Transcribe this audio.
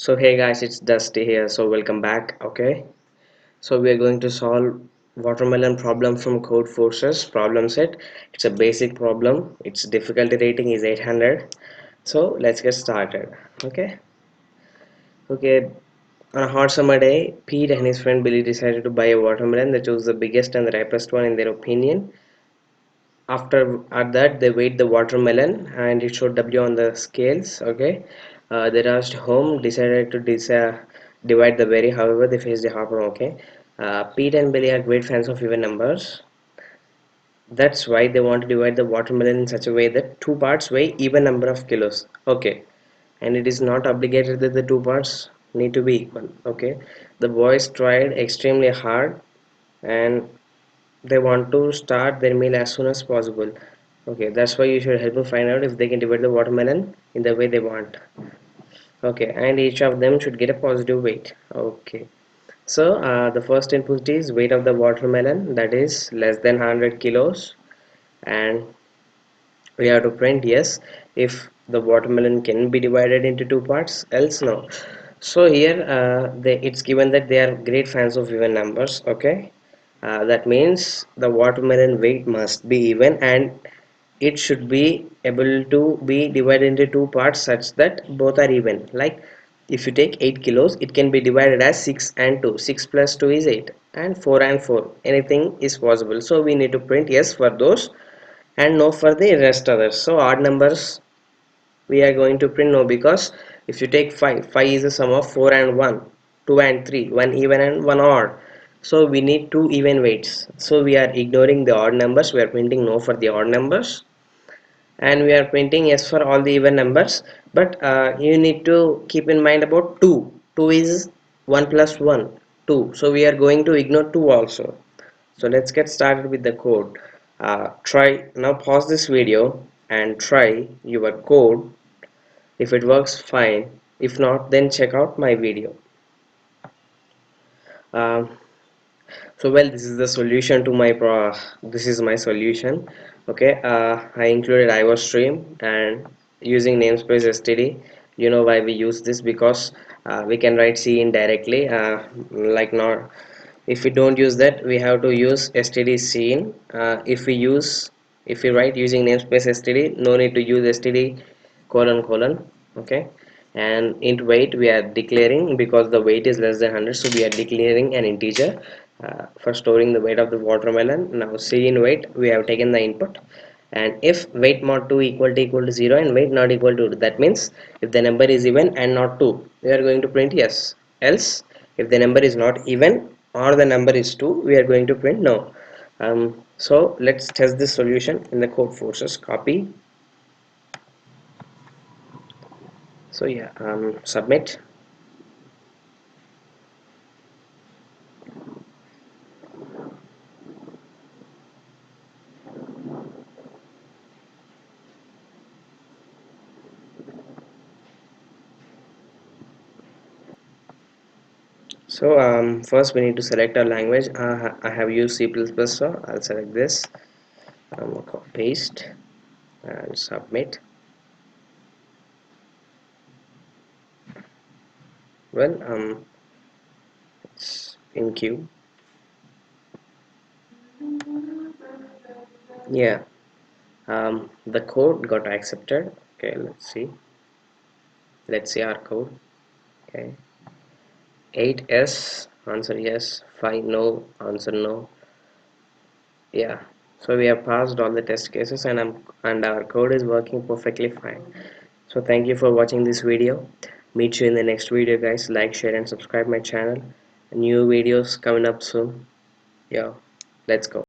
So hey guys, it's Dusty here. So welcome back. Okay. So we are going to solve watermelon problem from Code Forces problem set. It's a basic problem. Its difficulty rating is 800. So let's get started. Okay. Okay. On a hot summer day, Pete and his friend Billy decided to buy a watermelon. They chose the biggest and the ripest one in their opinion. After at that, they weighed the watermelon and it showed W on the scales. Okay. They rushed home, decided to divide the berry. However, they faced a hard problem. Okay. Pete and Billy are great fans of even numbers. That's why they want to divide the watermelon in such a way that two parts weigh even number of kilos. Okay. And it is not obligated that the two parts need to be equal. Okay. The boys tried extremely hard and they want to start their meal as soon as possible. Okay, that's why you should help them find out if they can divide the watermelon in the way they want. Okay, and each of them should get a positive weight. Okay, so the first input is weight of the watermelon, that is less than 100 kilos, and we have to print yes if the watermelon can be divided into two parts, else no. So here it's given that they are great fans of even numbers. Okay, that means the watermelon weight must be even and it should be able to be divided into two parts such that both are even. Like if you take 8 kilos, it can be divided as 6 and 2. 6 plus 2 is 8 and 4 and 4, anything is possible. So we need to print yes for those and no for the rest others. So odd numbers we are going to print no, because if you take 5 is the sum of 4 and 1, 2 and 3, 1 even and 1 odd. So we need two even weights. So we are ignoring the odd numbers, we are printing no for the odd numbers, and we are printing yes for all the even numbers. But you need to keep in mind about 2. 2 is 1 plus 1, 2. So we are going to ignore 2 also. So let's get started with the code. Try now, pause this video and try your code. If it works, fine. If not, then check out my video. Um, so well, this is the solution to my this is my solution. Okay, I included iostream and using namespace std. You know why we use this? Because we can write c in directly, like not. If we don't use that, we have to use std cin. If we write using namespace std, no need to use std colon colon. Okay, and int weight we are declaring because the weight is less than 100, so we are declaring an integer for storing the weight of the watermelon. Now c in weight we have taken the input, and if weight mod 2 equal to 0 and weight not equal to 2, that means if the number is even and not 2, we are going to print yes. Else if the number is not even or the number is 2, we are going to print no. So let's test this solution in the code forces. Copy. So yeah, submit. So first we need to select our language. I have used C++, so I'll select this. Paste and submit. Well, it's in queue. Yeah, the code got accepted. Okay, let's see our code. Okay, 8s answer yes, 5 no answer no. Yeah, so we have passed all the test cases, and our code is working perfectly fine. So thank you for watching this video. Meet you in the next video, guys. Like, share and subscribe my channel. New videos coming up soon. Yeah, let's go.